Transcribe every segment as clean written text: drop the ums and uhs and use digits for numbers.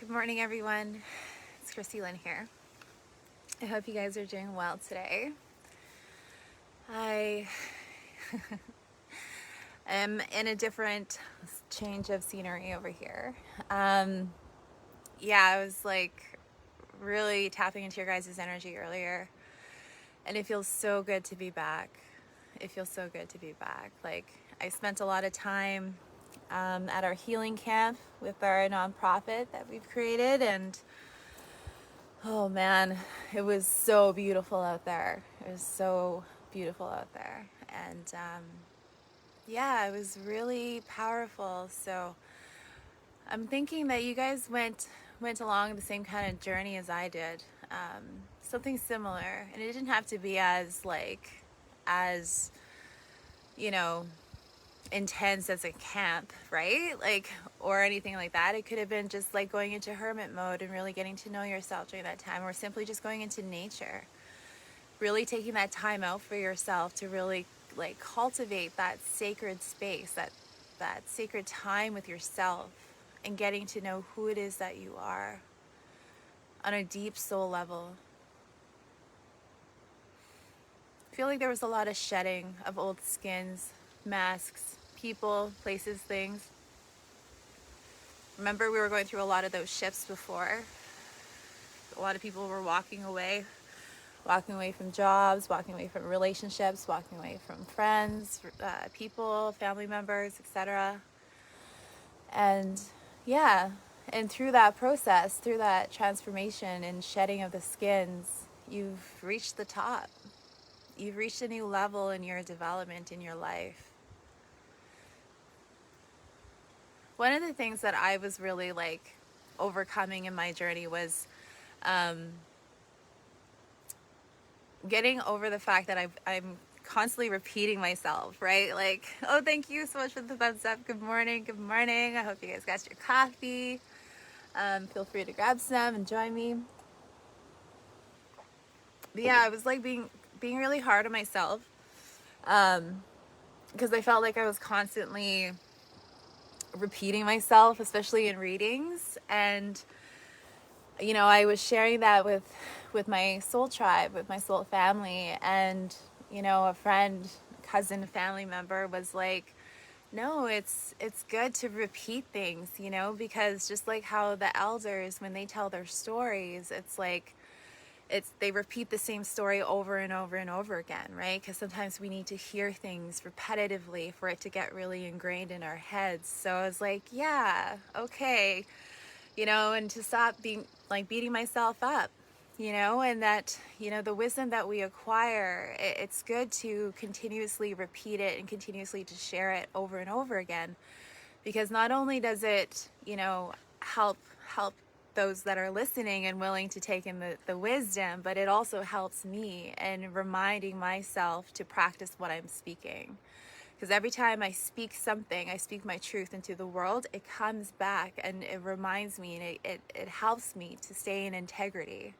Good morning, everyone. It's Kristielyn here. I hope you guys are doing well today. I am in a different change of scenery over here. I was like really tapping into your guys' energy earlier, and it feels so good to be back. It feels so good to be back. Like, I spent a lot of time at our healing camp with our nonprofit that we've created, and oh man, it was so beautiful out there. It was so beautiful out there. And it was really powerful. So I'm thinking that you guys went along the same kind of journey as I did. Something similar. And it didn't have to be as you know, intense as a camp, right? Like, or anything like that. It could have been just like going into hermit mode and really getting to know yourself during that time, or simply just going into nature, really taking that time out for yourself to really like cultivate that sacred space, that sacred time with yourself, and getting to know who it is that you are on a deep soul level. I feel like there was a lot of shedding of old skins, masks, people, places, things. Remember, we were going through a lot of those shifts before. A lot of people were walking away from jobs, walking away from relationships, walking away from friends, people, family members, etc. And and through that process, through that transformation and shedding of the skins, you've reached the top. You've reached a new level in your development in your life. One of the things that I was really like overcoming in my journey was getting over the fact that I'm constantly repeating myself, right? Like, oh, thank you so much for the thumbs up. Good morning. Good morning. I hope you guys got your coffee. Feel free to grab some and join me. But yeah, I was like being really hard on myself because I felt like I was constantly repeating myself, especially in readings. And I was sharing that with my soul tribe, with my soul family, and a friend, cousin, family member was like, no, it's good to repeat things, because just like how the elders, when they tell their stories, it's like they repeat the same story over and over and over again, right? Because sometimes we need to hear things repetitively for it to get really ingrained in our heads. So I was like, yeah, okay, and to stop beating myself up, and that, the wisdom that we acquire, it's good to continuously repeat it and continuously to share it over and over again, because not only does it, help those that are listening and willing to take in the wisdom, but it also helps me in reminding myself to practice what I'm speaking. Because every time I speak something, I speak my truth into the world, it comes back and it reminds me, and it helps me to stay in integrity.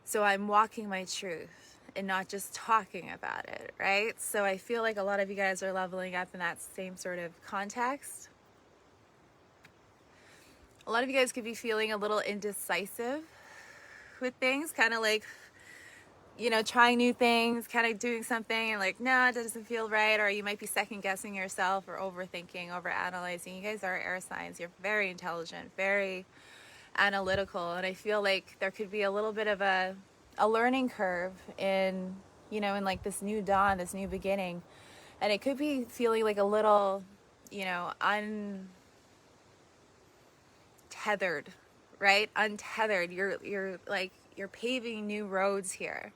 So I'm walking my truth and not just talking about it, right? So I feel like a lot of you guys are leveling up in that same sort of context. A lot of you guys could be feeling a little indecisive with things, kind of like, trying new things, kind of doing something and like, no, it doesn't feel right. Or you might be second guessing yourself or overthinking, over analyzing. You guys are air signs. You're very intelligent, very analytical. And I feel like there could be a little bit of a learning curve in, in like this new dawn, this new beginning. And it could be feeling like a little, untethered, right? Untethered. You're paving new roads here.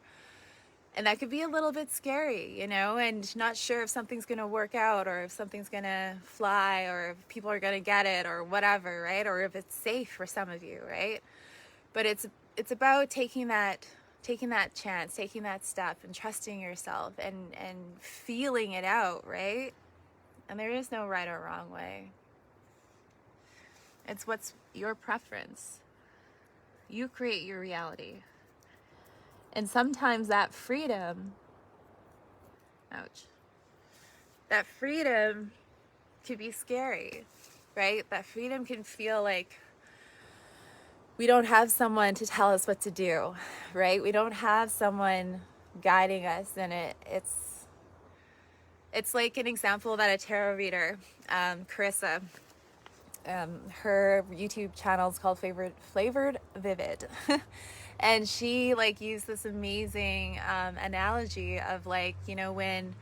And that could be a little bit scary, and not sure if something's going to work out, or if something's going to fly, or if people are going to get it, or whatever, right? Or if it's safe for some of you, right? But it's about taking that chance, taking that step, and trusting yourself and feeling it out, right? And there is no right or wrong way. It's what's your preference. You create your reality. And sometimes that freedom, that freedom can be scary, right? That freedom can feel like we don't have someone to tell us what to do, right? We don't have someone guiding us, and it's like an example that a tarot reader, Carissa, her YouTube channel is called Flavored Vivid. And she like used this amazing analogy of like, you know, when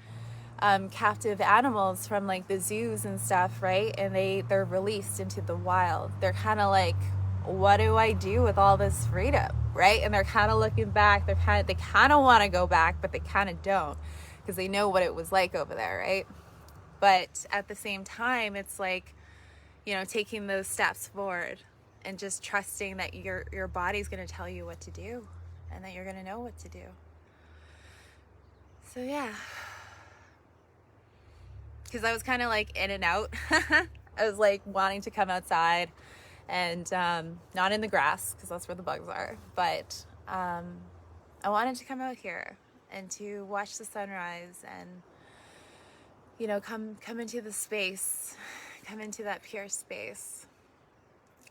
captive animals from like the zoos and stuff, right? And they're released into the wild. They're kind of like, what do I do with all this freedom, right? And they're kind of looking back. They kind of want to go back, but they kind of don't, because they know what it was like over there, right? But at the same time, it's like, you know, taking those steps forward and just trusting that your body's going to tell you what to do, and that you're going to know what to do. So yeah, because I was kind of like in and out. I was like wanting to come outside and not in the grass, because that's where the bugs are, but I wanted to come out here and to watch the sunrise and, you know, come into the space, come into that pure space.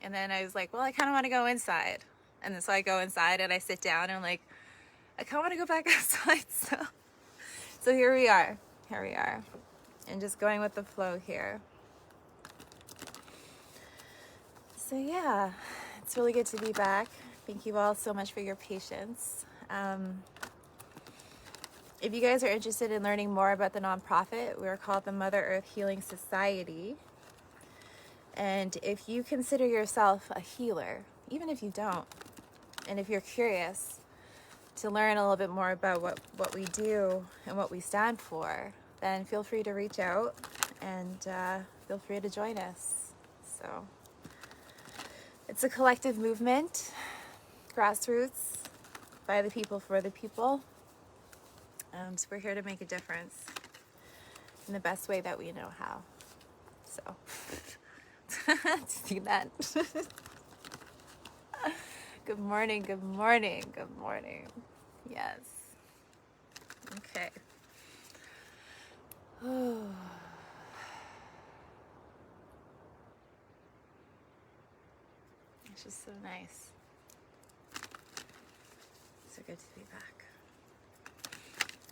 And then I was like, well, I kind of want to go inside. And then so I go inside and I sit down and I'm like, I kind of want to go back outside. So here we are. And just going with the flow here. So yeah, it's really good to be back. Thank you all so much for your patience. If you guys are interested in learning more about the nonprofit, we're called the Mother Earth Healing Society. And if you consider yourself a healer, even if you don't, and if you're curious to learn a little bit more about what we do and what we stand for, then feel free to reach out and feel free to join us. So it's a collective movement, grassroots, by the people, for the people. So we're here to make a difference in the best way that we know how. So, see that? Good morning. Yes. Okay. Oh. It's just so nice. So good to be back.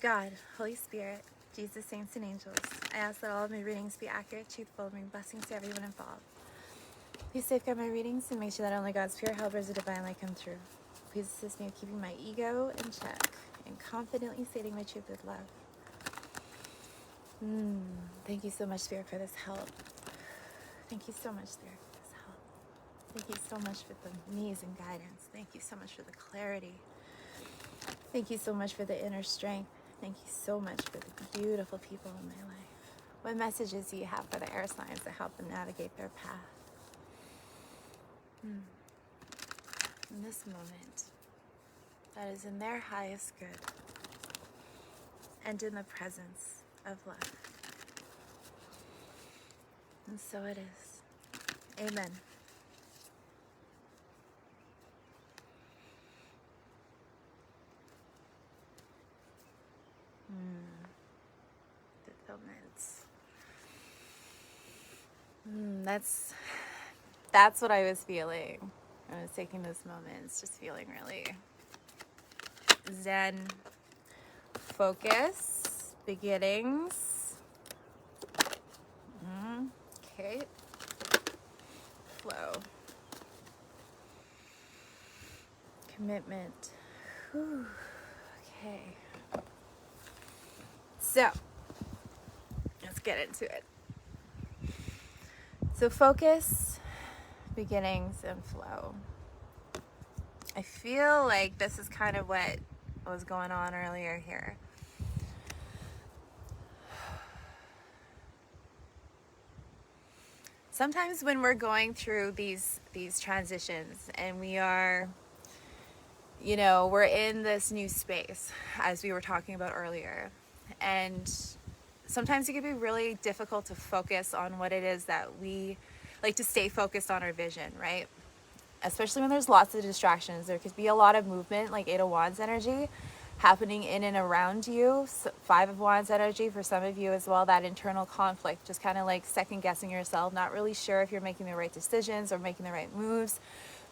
God, Holy Spirit, Jesus, saints, and angels, I ask that all of my readings be accurate, truthful, and bring blessings to everyone involved. Please safeguard my readings and make sure that only God's pure helpers of divine light come true. Please assist me in keeping my ego in check and confidently stating my truth with love. Thank you so much, Spirit, for this help. Thank you so much, Spirit, for this help. Thank you so much for the amazing guidance. Thank you so much for the clarity. Thank you so much for the inner strength. Thank you so much for the beautiful people in my life. What messages do you have for the air signs to help them navigate their path? In this moment, that is in their highest good and in the presence of love. And so it is. Amen. Fulfillments. That's what I was feeling. I was taking those moments, just feeling really zen, focus, beginnings. Okay. Flow. Commitment. Whew. Okay. So, let's get into it. So focus, beginnings, and flow. I feel like this is kind of what was going on earlier here. Sometimes when we're going through these transitions and we are, you know, we're in this new space, as we were talking about earlier, and sometimes it can be really difficult to focus on what it is that we like, to stay focused on our vision, right? Especially when there's lots of distractions. There could be a lot of movement, like 8 of Wands energy, happening in and around you. 5 of Wands energy for some of you as well, that internal conflict, just kind of like second guessing yourself, not really sure if you're making the right decisions or making the right moves,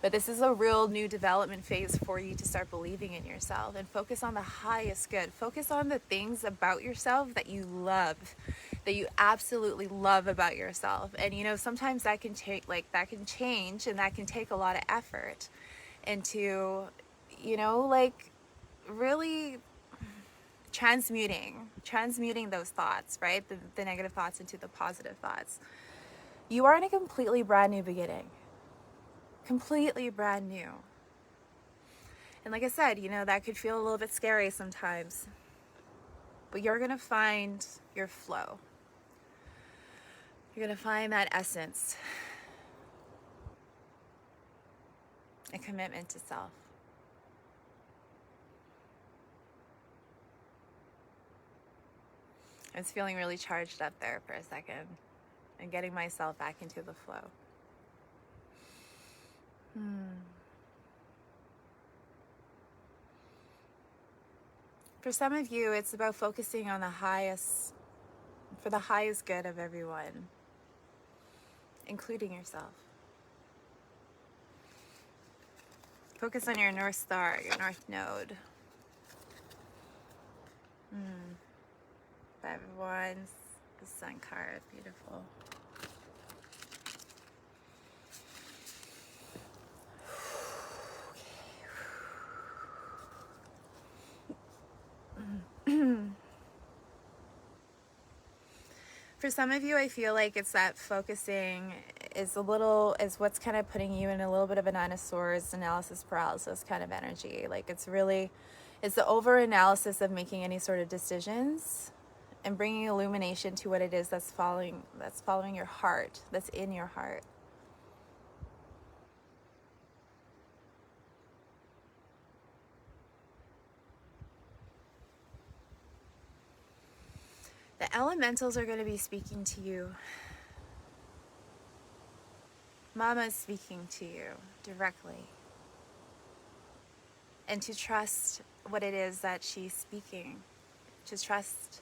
But this is a real new development phase for you to start believing in yourself and focus on the highest good. Focus on the things about yourself that you love, that you absolutely love about yourself. And you know, sometimes that can take, like, that can change, and that can take a lot of effort into, you know, like, really transmuting those thoughts, right? The negative thoughts into the positive thoughts. You are in a completely brand new beginning. Completely brand new. And like I said, you know, that could feel a little bit scary sometimes. But you're going to find your flow. You're going to find that essence. A commitment to self. I was feeling really charged up there for a second and getting myself back into the flow. For some of you, it's about focusing on the highest, for the highest good of everyone, including yourself. Focus on your North Star, your North Node. Five of Wands, the Sun card, beautiful. For some of you, I feel like it's that focusing is what's kind of putting you in a little bit of an Nine of Swords, analysis paralysis kind of energy. Like it's the over-analysis of making any sort of decisions and bringing illumination to what it is that's following your heart, that's in your heart. The elementals are going to be speaking to you. Mama is speaking to you directly. And to trust what it is that she's speaking. To trust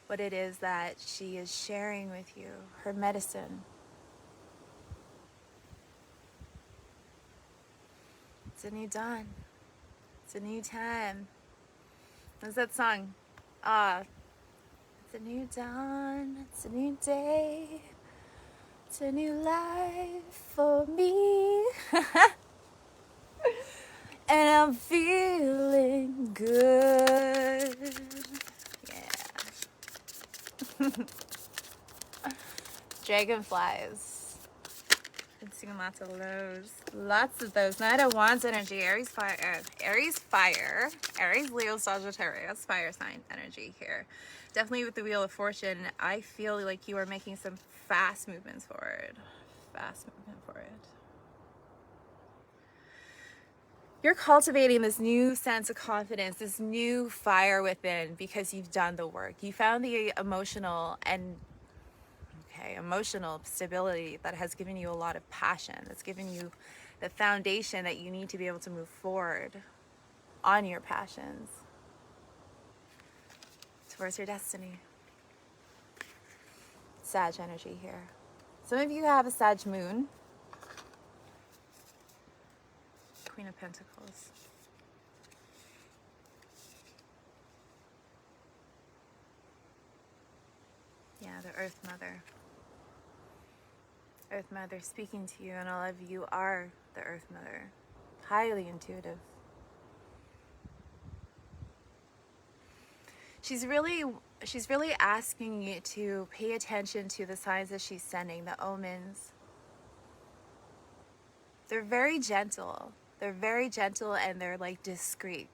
what it is that she is sharing with you. Her medicine. It's a new dawn. It's a new time. What's that song? It's a new dawn. It's a new day. It's a new life for me. And I'm feeling good. Yeah. Dragonflies. Been seeing lots of those. Lots of those. Knight of Wands energy. Aries fire. Aries, Leo, Sagittarius. Fire sign energy here. Definitely with the Wheel of Fortune, I feel like you are making some fast movements forward. Fast movement forward. You're cultivating this new sense of confidence, this new fire within because you've done the work. You found the emotional stability that has given you a lot of passion. That's given you the foundation that you need to be able to move forward on your passions towards your destiny. Sag energy here. Some of you have a Sag moon. Queen of Pentacles. Yeah, the Earth Mother. Earth Mother speaking to you, and all of you are the Earth Mother. Highly intuitive. She's really asking you to pay attention to the signs that she's sending, the omens. They're very gentle. They're very gentle and they're like discreet.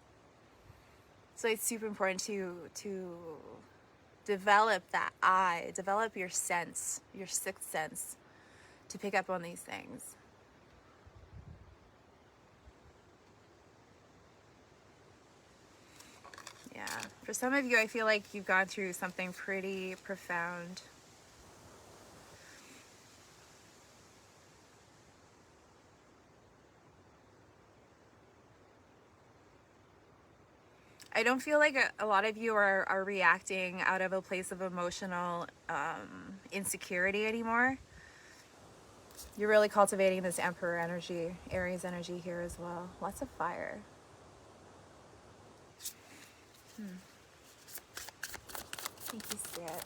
So it's super important to develop that eye, develop your sense, your sixth sense to pick up on these things. Yeah. For some of you, I feel like you've gone through something pretty profound. I don't feel like a lot of you are reacting out of a place of emotional insecurity anymore. You're really cultivating this Emperor energy, Aries energy here as well. Lots of fire. Thank you, Spirit.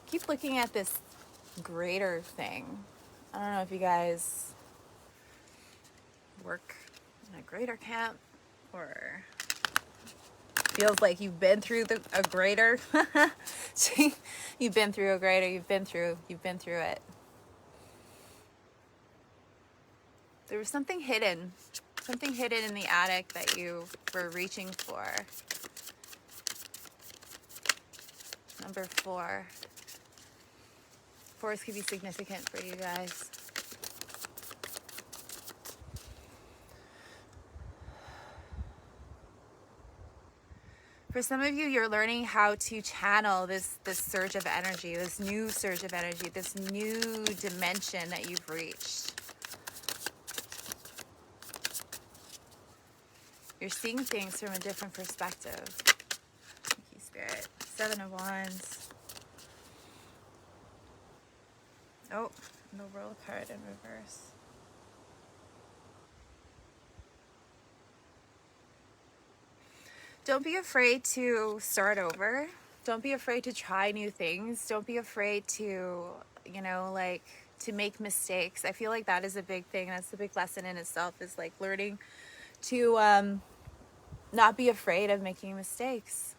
Keep looking at this greater thing. I don't know if you guys work in a greater camp or feels like you've been through a greater. You've been through a greater, you've been through it. There was something hidden in the attic that you were reaching for. Number 4. 4s could be significant for you guys. For some of you, you're learning how to channel this surge of energy, this new surge of energy, this new dimension that you've reached. You're seeing things from a different perspective. Thank you, Spirit. 7 of Wands. Oh, the World card in reverse. Don't be afraid to start over. Don't be afraid to try new things. Don't be afraid to, to make mistakes. I feel like that is a big thing. That's a big lesson in itself, is like learning to not be afraid of making mistakes.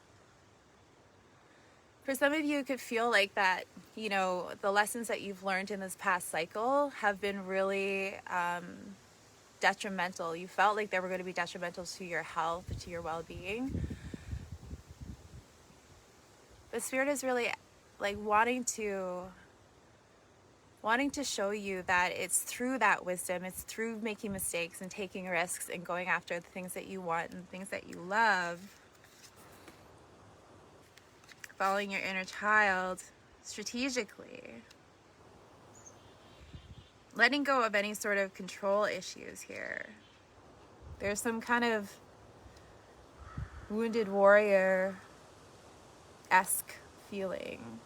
For some of you, it could feel like that, the lessons that you've learned in this past cycle have been really detrimental. You felt like they were going to be detrimental to your health, to your well-being. But Spirit is really like wanting to show you that it's through that wisdom, it's through making mistakes and taking risks and going after the things that you want and the things that you love, following your inner child strategically, letting go of any sort of control issues here. There's some kind of wounded warrior-esque feeling.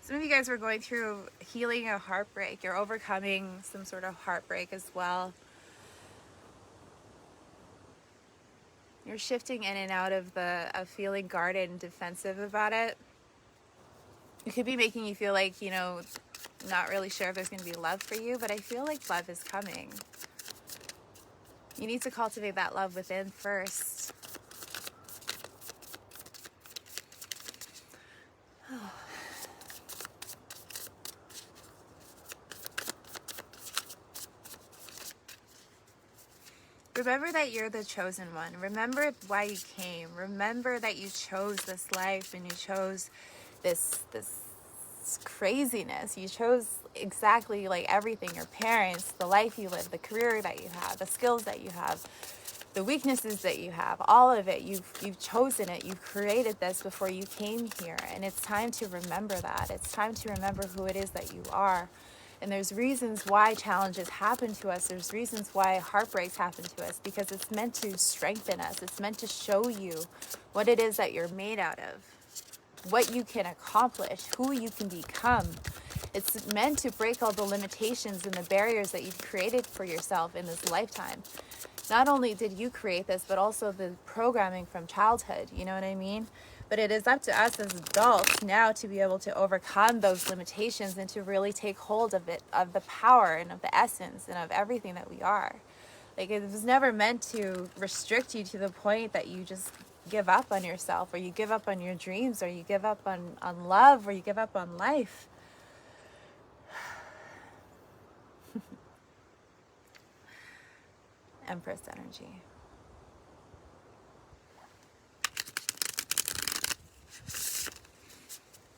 Some of you guys were going through healing a heartbreak. You're overcoming some sort of heartbreak as well. You're shifting in and out of feeling guarded and defensive about it. It could be making you feel like, not really sure if there's going to be love for you, but I feel like love is coming. You need to cultivate that love within first. Remember that you're the chosen one. Remember why you came. Remember that you chose this life and you chose this craziness. You chose exactly like everything. Your parents, the life you live, the career that you have, the skills that you have, the weaknesses that you have, all of it. You've chosen it. You've created this before you came here. And it's time to remember that. It's time to remember who it is that you are. And there's reasons why challenges happen to us. There's reasons why heartbreaks happen to us, because it's meant to strengthen us. It's meant to show you what it is that you're made out of, what you can accomplish, who you can become. It's meant to break all the limitations and the barriers that you've created for yourself in this lifetime. Not only did you create this, but also the programming from childhood, you know what I mean? But it is up to us as adults now to be able to overcome those limitations and to really take hold of it, of the power and of the essence and of everything that we are. Like, it was never meant to restrict you to the point that you just give up on yourself, or you give up on your dreams, or you give up on love, or you give up on life. Empress energy.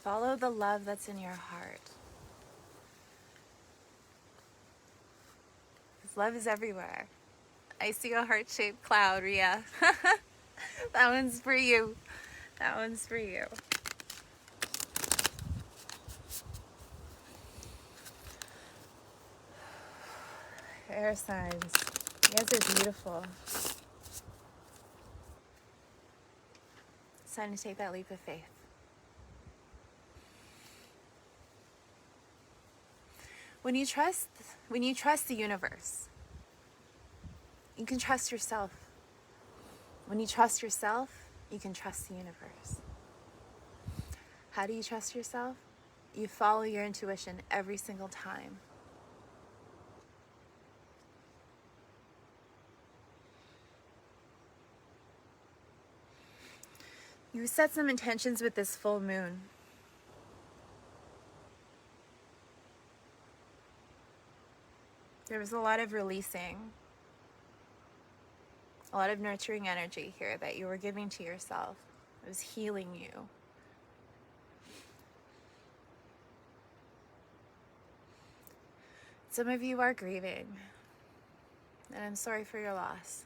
Follow the love that's in your heart. Because love is everywhere. I see a heart-shaped cloud, Ria. That one's for you. That one's for you. Air signs. You guys are beautiful. time to take that leap of faith. When you trust the universe, you can trust yourself. When you trust yourself, you can trust the universe. How do you trust yourself? You follow your intuition every single time. You set some intentions with this full moon. There was a lot of releasing, a lot of nurturing energy here that you were giving to yourself. It was healing you. Some of you are grieving, and I'm sorry for your loss.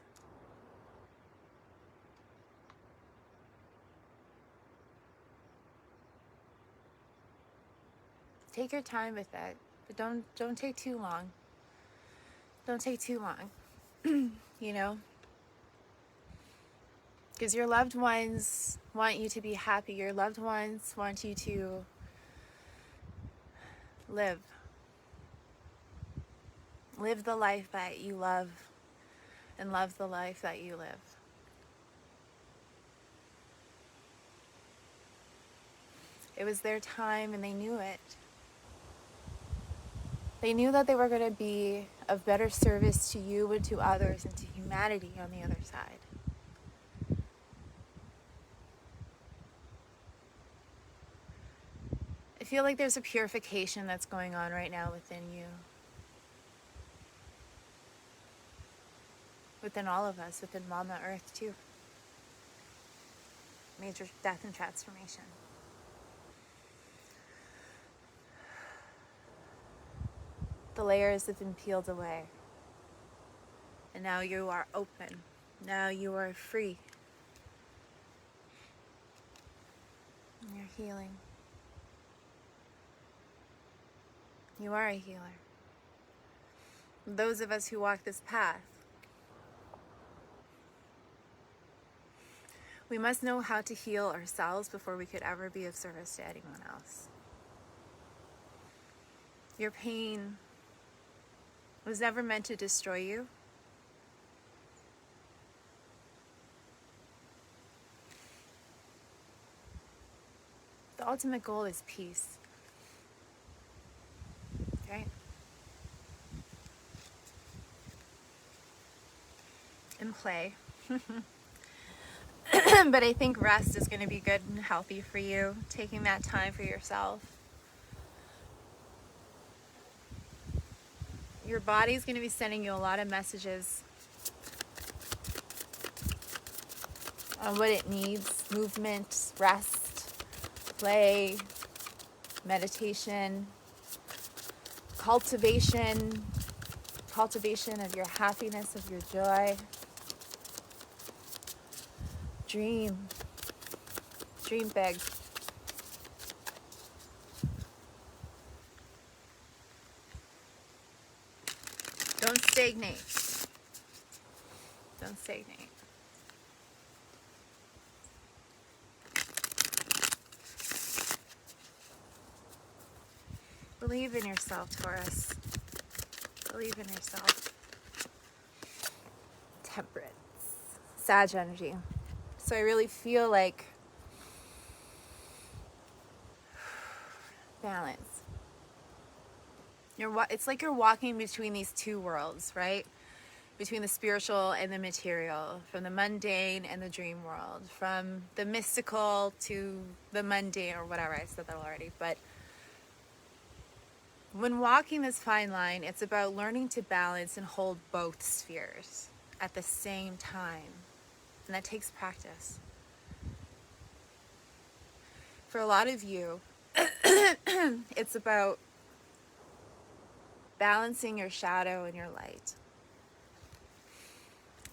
Take your time with it, but don't take too long. Don't take too long, you know? Because your loved ones want you to be happy. Your loved ones want you to live. Live the life that you love and love the life that you live. It was their time and they knew it. They knew that they were going to be of better service to you and to others and to humanity on the other side. I feel like there's a purification that's going on right now within you. Within all of us, within Mama Earth too. Major death and transformation. The layers have been peeled away. And now you are open. Now you are free. And you're healing. You are a healer. Those of us who walk this path, we must know how to heal ourselves before we could ever be of service to anyone else. Your pain was never meant to destroy you. The ultimate goal is peace. Okay? And play. But I think rest is going to be good and healthy for you. Taking that time for yourself. Your body's going to be sending you a lot of messages on what it needs. Movement, rest, play, meditation, cultivation of your happiness, of your joy. Dream big. Don't stagnate. Don't stagnate. Believe in yourself, Taurus. Believe in yourself. Temperance. Sag energy. So I really feel like balance. It's like you're walking between these two worlds, right? Between the spiritual and the material, from the mundane and the dream world, from the mystical to the mundane, or whatever. I said that already. But when walking this fine line, it's about learning to balance and hold both spheres at the same time. And that takes practice. For a lot of you, it's about balancing your shadow and your light.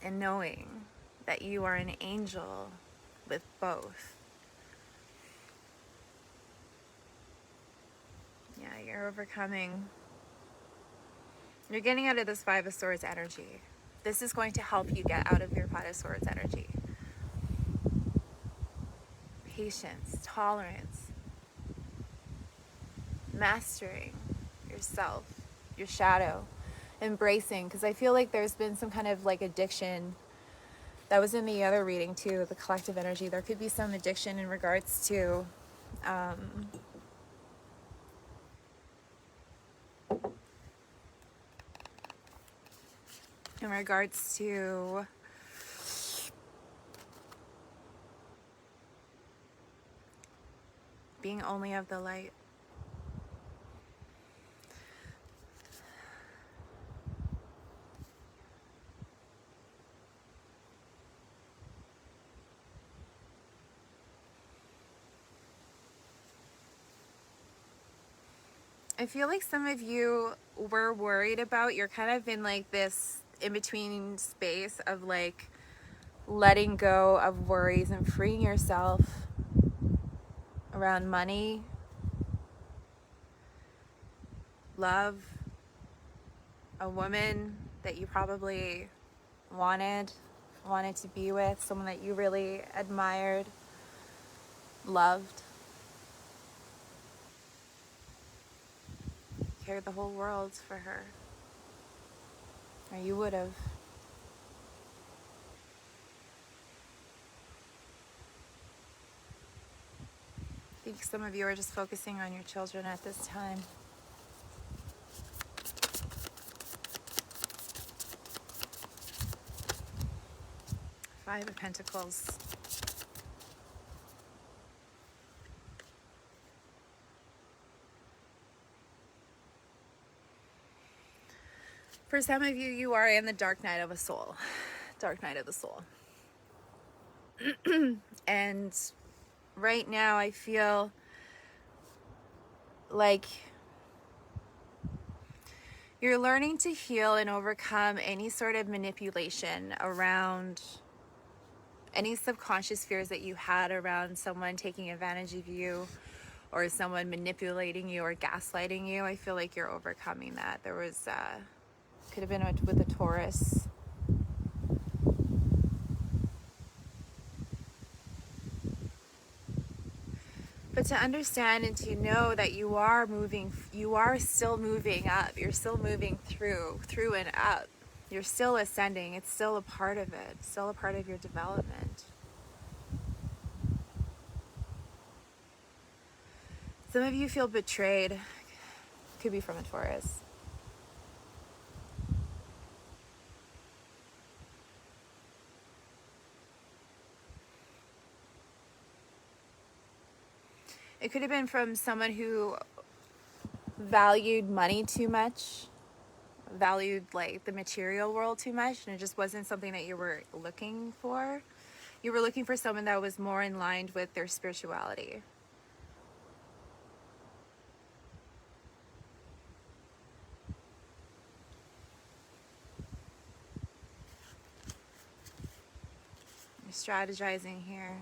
And knowing that you are an angel with both. Yeah, you're overcoming. You're getting out of this Five of Swords energy. This is going to help you get out of your Five of Swords energy. patience, tolerance, mastering yourself, your shadow, embracing, because I feel like there's been some kind of like addiction that was in the other reading too, the collective energy. There could be some addiction in regards to in regards to being only of the light. I feel like some of you were worried about, you're kind of in like this in-between space of like letting go of worries and freeing yourself around money, love, a woman that you probably wanted to be with, someone that you really admired, loved, cared the whole world for her, or you would have. I think some of you are just focusing on your children at this time. Five of Pentacles. For some of you, you are in the dark night of a soul. Dark night of the soul. And right now I feel like you're learning to heal and overcome any sort of manipulation around any subconscious fears that you had around someone taking advantage of you or someone manipulating you or gaslighting you. I feel like you're overcoming that. There was could have been with a Taurus. But to understand and to know that you are still moving up. You're still moving through and up. You're still ascending. It's still a part of it. It's still a part of your development. Some of you feel betrayed. Could be from a Taurus. It could have been from someone who valued money too much, valued like the material world too much, and it just wasn't something that you were looking for. You were looking for someone that was more in line with their spirituality. You're strategizing here.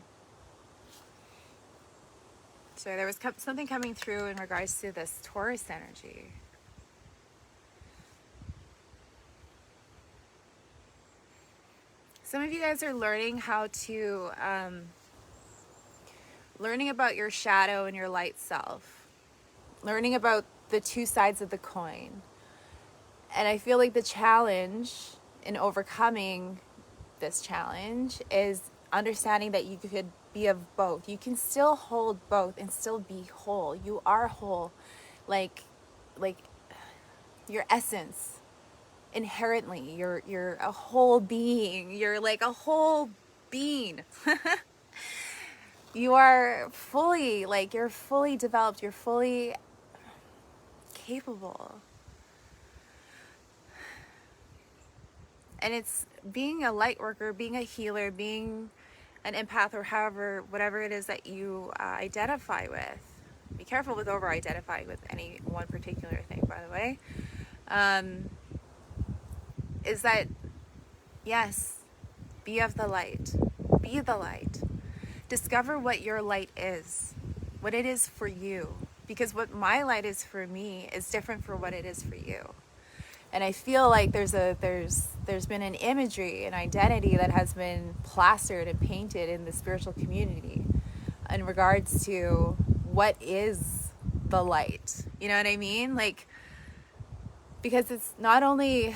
So there was something coming through in regards to this Taurus energy. Some of you guys are learning how to, learning about your shadow and your light self. Learning about the two sides of the coin. And I feel like the challenge in overcoming this challenge is understanding that you could be of both. You can still hold both and still be whole. You are whole, like your essence. Inherently, you're a whole being. You're like a whole being. You are fully, like, you're fully developed. You're fully capable. And it's being a light worker, being a healer, being an empath, or however, whatever it is that you identify with. Be careful with over-identifying with any one particular thing, by the way. Is that, yes, be of the light. Be the light. Discover what your light is, what it is for you. Because what my light is for me is different for what it is for you. And I feel like there's been an imagery, an identity that has been plastered and painted in the spiritual community in regards to what is the light. You know what I mean? Like, because it's not only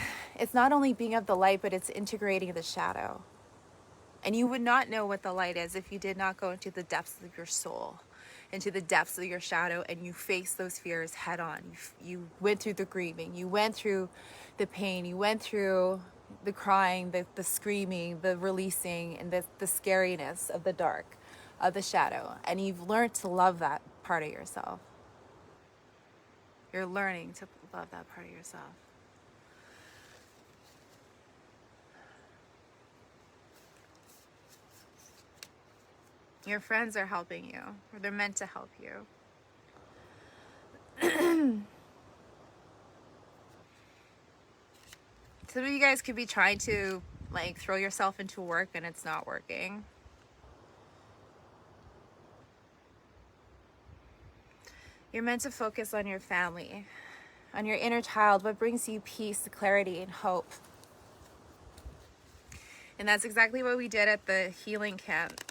being of the light, but it's integrating the shadow. And you would not know what the light is if you did not go into the depths of your soul, into the depths of your shadow, and you face those fears head on. You went through the grieving, you went through the pain, you went through the crying, the screaming, the releasing, and the scariness of the dark, of the shadow. And you've learned to love that part of yourself. You're learning to love that part of yourself. Your friends are helping you, or they're meant to help you. Some of you guys could be trying to like throw yourself into work and it's not working. You're meant to focus on your family, on your inner child, what brings you peace, clarity, and hope. And that's exactly what we did at the healing camp.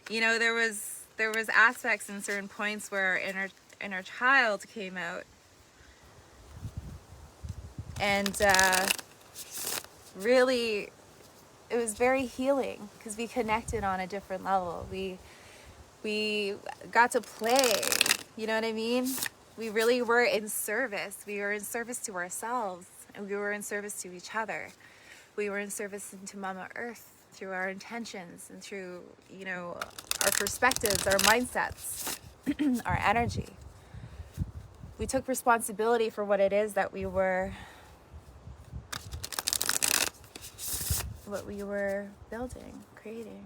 You know, there was aspects in certain points where our inner child came out, and really, it was very healing because we connected on a different level. We got to play. You know what I mean? We really were in service. We were in service to ourselves, and we were in service to each other. We were in service to Mama Earth through our intentions and through, you know, our perspectives, our mindsets, our energy. We took responsibility for what it is that we were building, creating.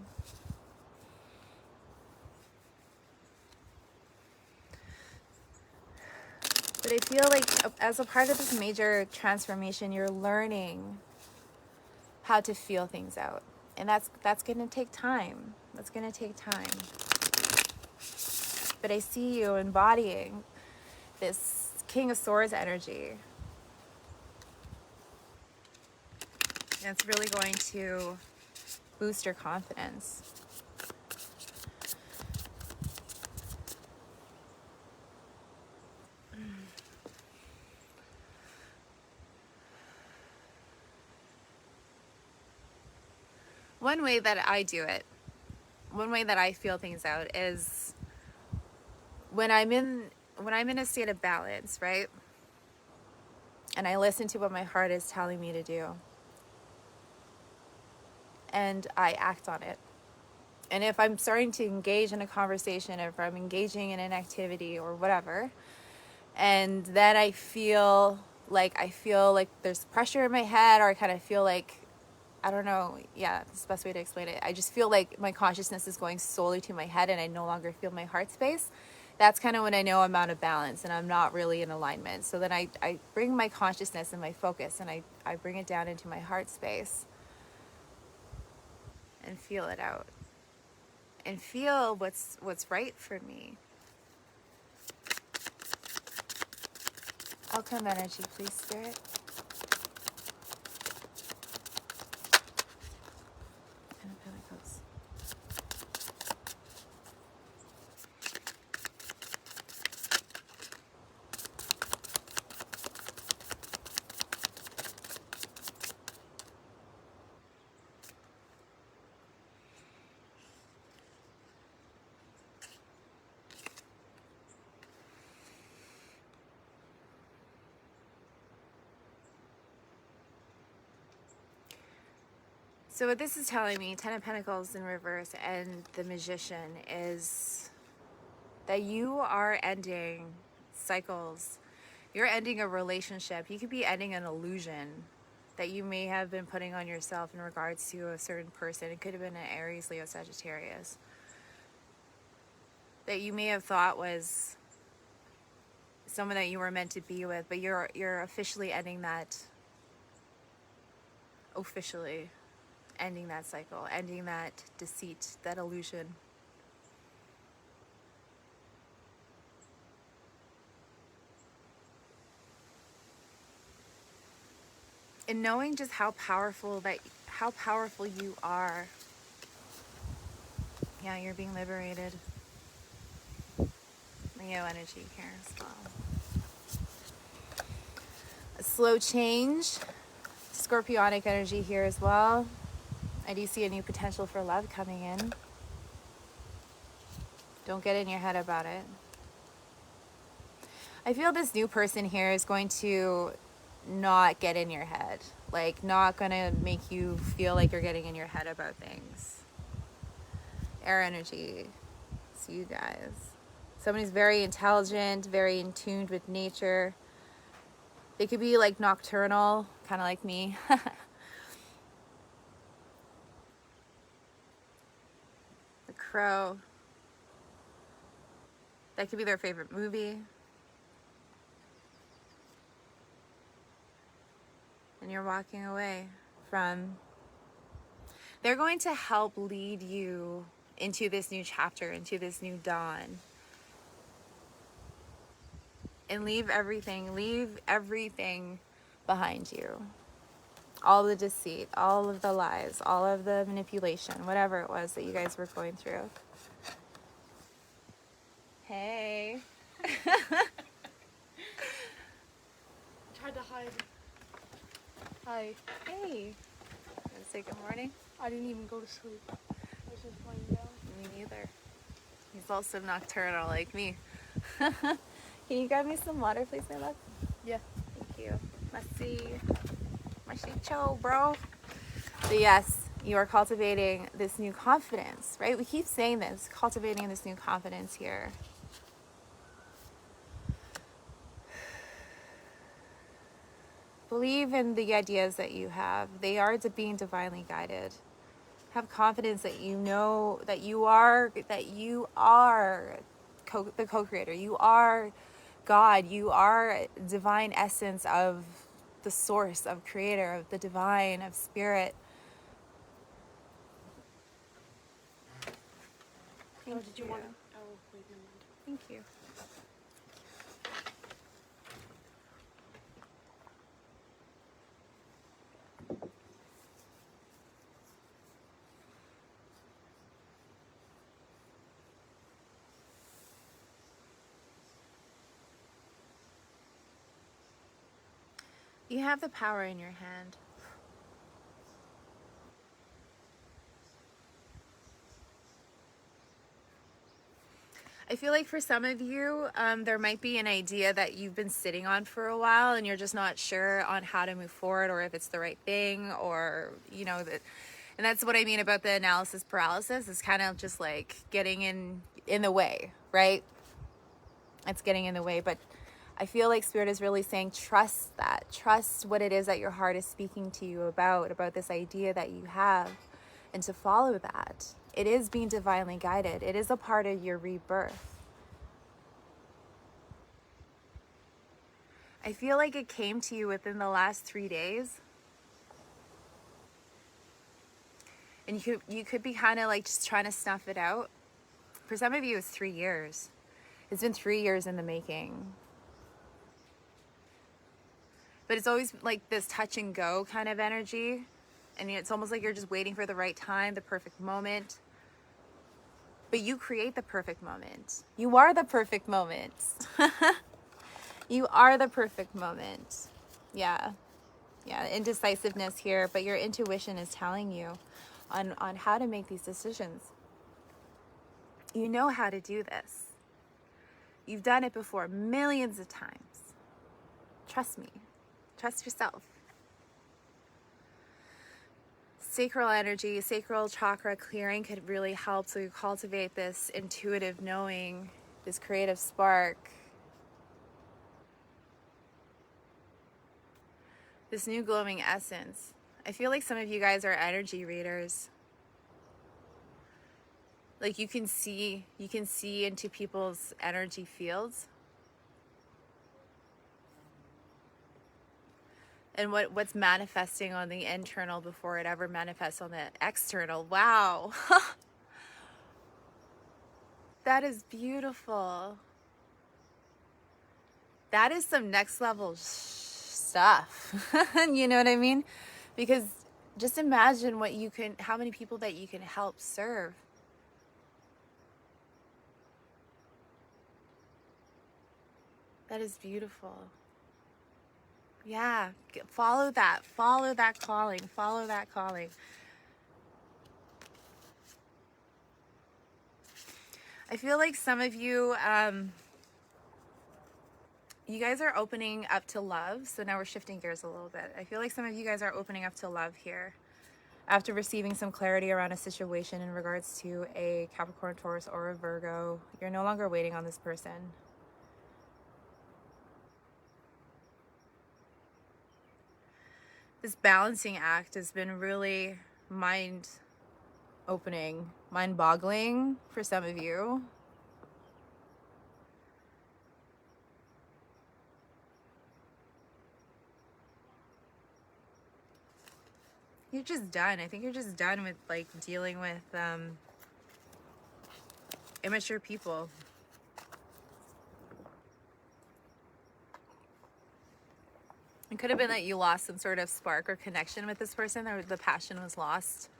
But I feel like as a part of this major transformation, you're learning how to feel things out. And that's going to take time. That's going to take time. But I see you embodying this King of Swords energy. And it's really going to boost your confidence. One way that I do it, one way that I feel things out is when I'm in a state of balance, right? And I listen to what my heart is telling me to do. And I act on it. And if I'm starting to engage in a conversation, if I'm engaging in an activity or whatever, and then I feel like there's pressure in my head, or I kind of feel like, I don't know, yeah, that's the best way to explain it. I just feel like my consciousness is going solely to my head and I no longer feel my heart space. That's kind of when I know I'm out of balance and I'm not really in alignment. So then I bring my consciousness and my focus and I bring it down into my heart space and feel it out. And feel what's right for me. Outcome energy, please, Spirit. And Pentacles. So what this is telling me, Ten of Pentacles in reverse and the Magician, is that you are ending cycles. You're ending a relationship. You could be ending an illusion that you may have been putting on yourself in regards to a certain person. It could have been an Aries, Leo, Sagittarius. That you may have thought was someone that you were meant to be with, but you're officially ending that. Officially ending that cycle, ending that deceit, that illusion. And knowing just how powerful you are. Yeah, you're being liberated. Leo energy here as well. A slow change. Scorpionic energy here as well. I do see a new potential for love coming in. Don't get in your head about it. I feel this new person here is going to not get in your head. Like, not gonna make you feel like you're getting in your head about things. Air energy. It's you guys. Somebody's very intelligent, very in tune with nature. They could be like nocturnal, kind of like me. The Crow. That could be their favorite movie. And you're walking away from. They're going to help lead you into this new chapter, into this new dawn. And leave everything behind you. All the deceit, all of the lies, all of the manipulation, whatever it was that you guys were going through. Hey. Tried to hide. Hi. Hey. Wanna say good morning? I didn't even go to sleep. I was just laying down. Me neither. He's also nocturnal like me. Can you grab me some water, please, my love? Yeah. Thank you. Merci. Merci, ciao, bro. But yes, you are cultivating this new confidence, right? We keep saying this, cultivating this new confidence here. Believe in the ideas that you have. They are being divinely guided. Have confidence that you know that you are the co-creator. You are God. You are divine essence of the source, of creator, of the divine, of spirit. Thank Did you. you want? Oh, wait, never mind. Thank you. You have the power in your hand. I feel like for some of you, there might be an idea that you've been sitting on for a while and you're just not sure on how to move forward or if it's the right thing or, you know, that. And that's what I mean about the analysis paralysis. It's kind of just like getting in the way, right? It's getting in the way. But I feel like Spirit is really saying, trust that. Trust what it is that your heart is speaking to you about this idea that you have, and to follow that. It is being divinely guided. It is a part of your rebirth. I feel like it came to you within the last 3 days. And you could be kind of like just trying to snuff it out. For some of you, it's 3 years. It's been 3 years in the making. But it's always like this touch and go kind of energy. And it's almost like you're just waiting for the right time, the perfect moment. But you create the perfect moment. You are the perfect moment. You are the perfect moment. Yeah. Yeah, indecisiveness here, but your intuition is telling you on how to make these decisions. You know how to do this. You've done it before millions of times. Trust me. Trust yourself. Sacral energy, sacral chakra clearing could really help to cultivate this intuitive knowing, this creative spark, this new glowing essence. I feel like some of you guys are energy readers. Like you can see into people's energy fields. And what's manifesting on the internal before it ever manifests on the external. Wow. That is beautiful. That is some next level stuff. You know what I mean? Because just imagine how many people that you can help serve. That is beautiful. Yeah, follow that calling, follow that calling. I feel like some of you, you guys are opening up to love. So now we're shifting gears a little bit. I feel like some of you guys are opening up to love here after receiving some clarity around a situation in regards to a Capricorn, Taurus, or a Virgo. You're no longer waiting on this person. This balancing act has been really mind-opening, mind-boggling for some of you. You're just done. I think you're just done with like dealing with immature people. It could have been that you lost some sort of spark or connection with this person, or the passion was lost.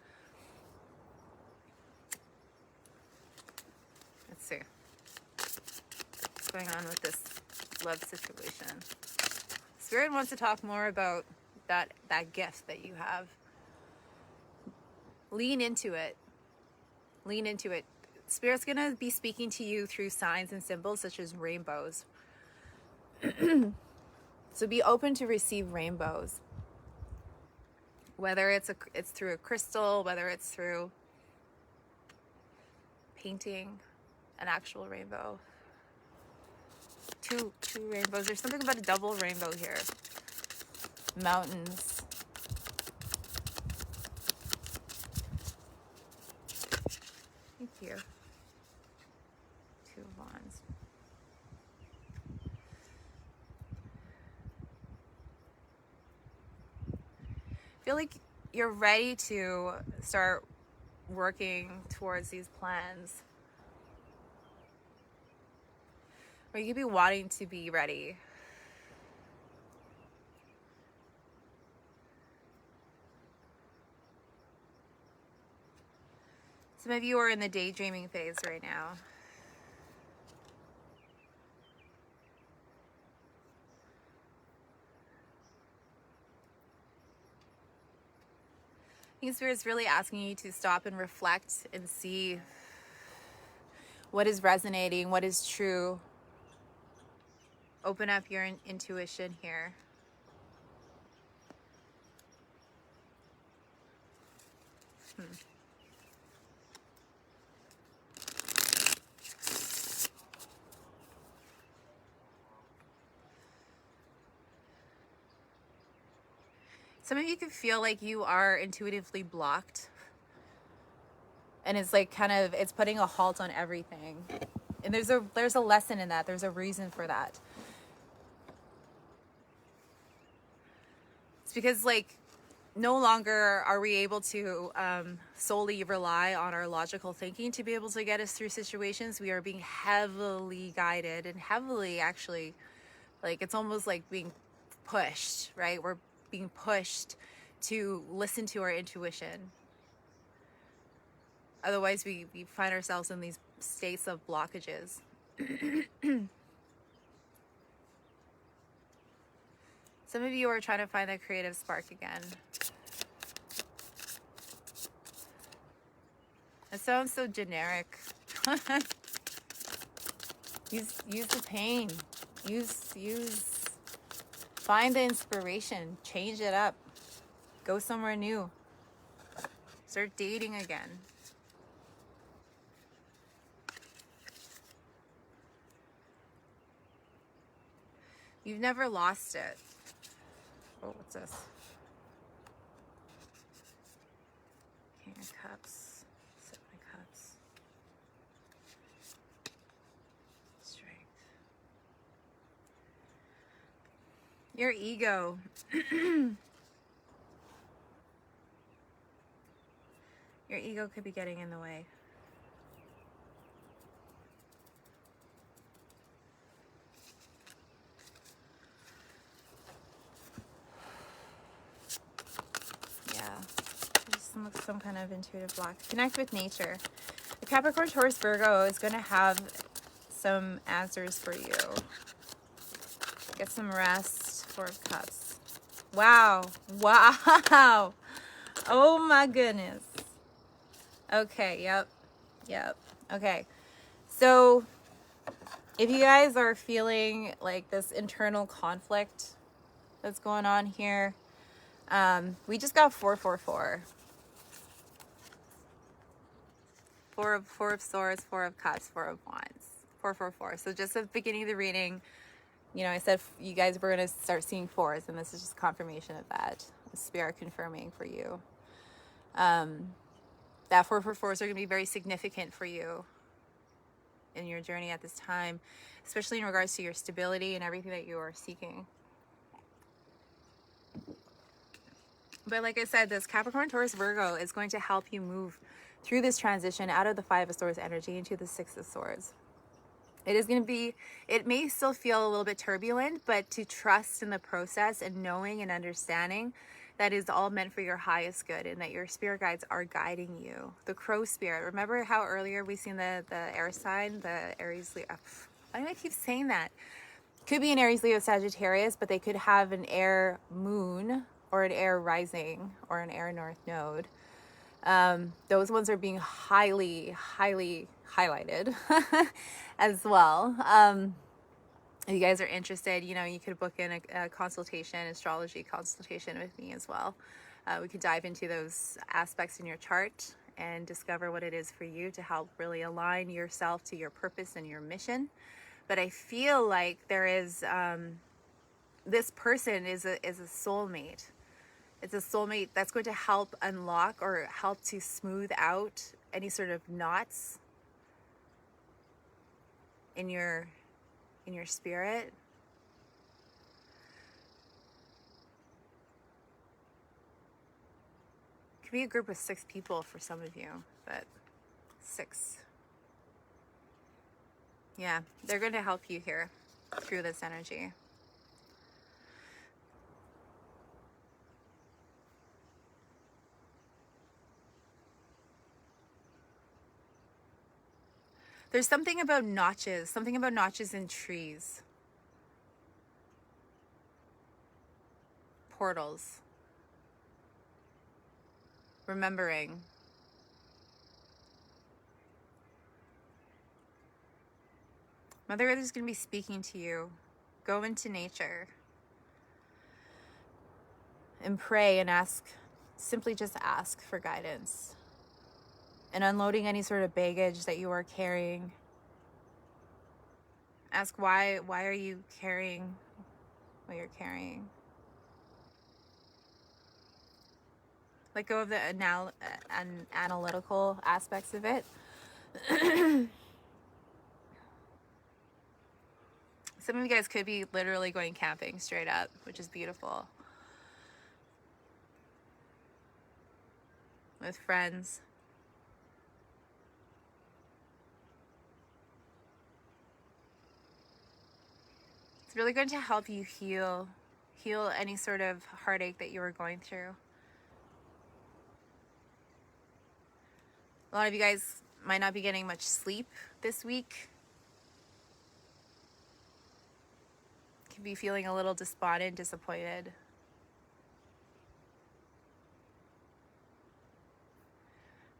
Let's see what's going on with this love situation. Spirit wants to talk more about that gift that you have. Lean into it. Lean into it. Spirit's going to be speaking to you through signs and symbols such as rainbows. So be open to receive rainbows. Whether it's through a crystal, whether it's through painting an actual rainbow. Two rainbows. There's something about a double rainbow here. Mountains. Thank you. Two of Wands. I feel like you're ready to start working towards these plans. Or you could be wanting to be ready. Some of you are in the daydreaming phase right now. I think Spirit's really asking you to stop and reflect and see what is resonating, what is true. Open up your intuition here. Some of you can feel like you are intuitively blocked. And it's like it's putting a halt on everything. And there's a lesson in that. There's a reason for that. It's because like no longer are we able to solely rely on our logical thinking to be able to get us through situations. We are being heavily guided and heavily actually, like it's almost like being pushed, right? We're being pushed to listen to our intuition. Otherwise, we find ourselves in these states of blockages. Some of you are trying to find that creative spark again. It sounds so generic. use the pain. Find the inspiration. Change it up. Go somewhere new. Start dating again. You've never lost it. Oh, what's this? King of Cups. Seven of Cups. Strength. Your ego. Your ego could be getting in the way. Some kind of intuitive block. Connect with nature. The Capricorn, Taurus, Virgo is going to have some answers for you. Get some rest. Four of Cups. Wow. Wow. Oh my goodness. Okay, yep. Okay. So if you guys are feeling like this internal conflict that's going on here, we just got 444. Four of Swords, Four of Cups, Four of Wands. 444. So just at the beginning of the reading, you know, I said you guys were going to start seeing fours, and this is just confirmation of that. The Spirit confirming for you. That 444s are going to be very significant for you in your journey at this time, especially in regards to your stability and everything that you are seeking. But like I said, this Capricorn, Taurus, Virgo is going to help you move through this transition out of the Five of Swords energy into the Six of Swords. It is going to be, it may still feel a little bit turbulent, but to trust in the process and knowing and understanding that is all meant for your highest good and that your spirit guides are guiding you. The crow spirit. Remember how earlier we seen the air sign, the Aries, Leo. Why do I keep saying that? Could be an Aries, Leo, Sagittarius, but they could have an air moon or an air rising or an air north node. Those ones are being highly highlighted as well. If you guys are interested, you know, you could book in a consultation, astrology consultation with me as well. We could dive into those aspects in your chart and discover what it is for you to help really align yourself to your purpose and your mission. But I feel like there is, this person is a soulmate. It's a soulmate that's going to help unlock or help to smooth out any sort of knots in your spirit. It could be a group of 6 people for some of you, but 6. Yeah, they're going to help you here through this energy. There's something about notches in trees. Portals. Remembering. Mother Earth is going to be speaking to you. Go into nature and pray and ask, simply just ask for guidance. And unloading any sort of baggage that you are carrying. Ask why are you carrying what you're carrying? Let go of the analytical aspects of it. Some of you guys could be literally going camping straight up, which is beautiful. With friends. It's really going to help you heal any sort of heartache that you were going through. A lot of you guys might not be getting much sleep this week. Could be feeling a little despondent, disappointed.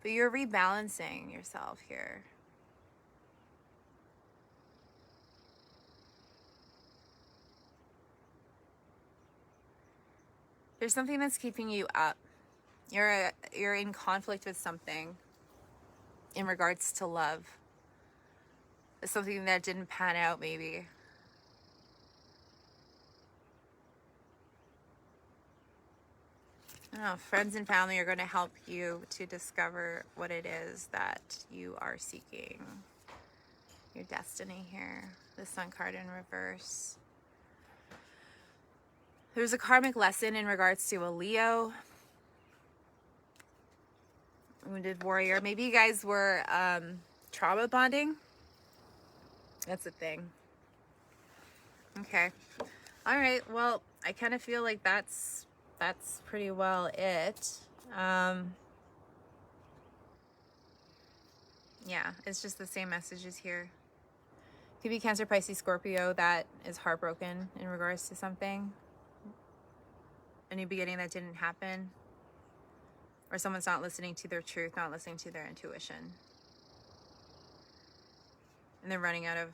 But you're rebalancing yourself here. There's something that's keeping you up. You're in conflict with something in regards to love. It's something that didn't pan out maybe. I don't know, friends and family are going to help you to discover what it is that you are seeking. Your destiny here. The Sun card in reverse. There's a karmic lesson in regards to a Leo. Wounded warrior. Maybe you guys were trauma bonding. That's a thing. Okay. All right. Well, I kind of feel like that's pretty well it. Yeah, it's just the same messages here. Could be Cancer, Pisces, Scorpio that is heartbroken in regards to something. A new beginning that didn't happen. Or someone's not listening to their truth, not listening to their intuition. And they're running out of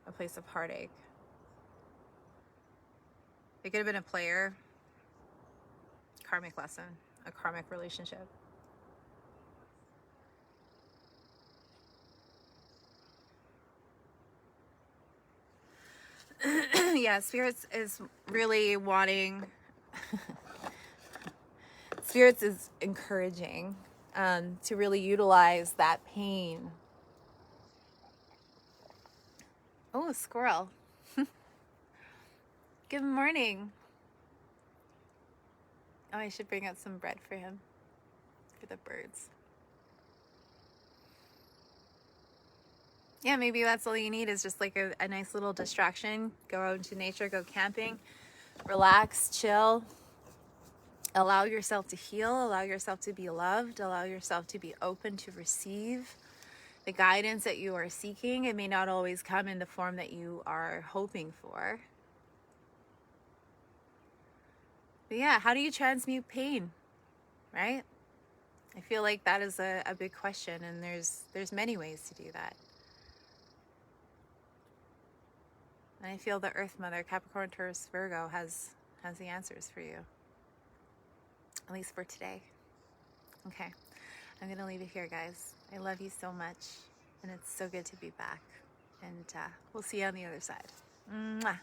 a place of heartache. It could have been a player, karmic lesson, a karmic relationship. Yeah, Spirits is really wanting, Spirits is encouraging to really utilize that pain. Oh, a squirrel. Good morning. Oh, I should bring out some bread for him, for the birds. Yeah, maybe that's all you need is just like a nice little distraction. Go out into nature, go camping, relax, chill. Allow yourself to heal, allow yourself to be loved, allow yourself to be open to receive the guidance that you are seeking. It may not always come in the form that you are hoping for. But yeah, how do you transmute pain, right? I feel like that is a big question, and there's many ways to do that. And I feel the Earth Mother, Capricorn, Taurus, Virgo, has the answers for you. At least for today. Okay, I'm going to leave it here, guys. I love you so much, and it's so good to be back. And we'll see you on the other side. Mwah.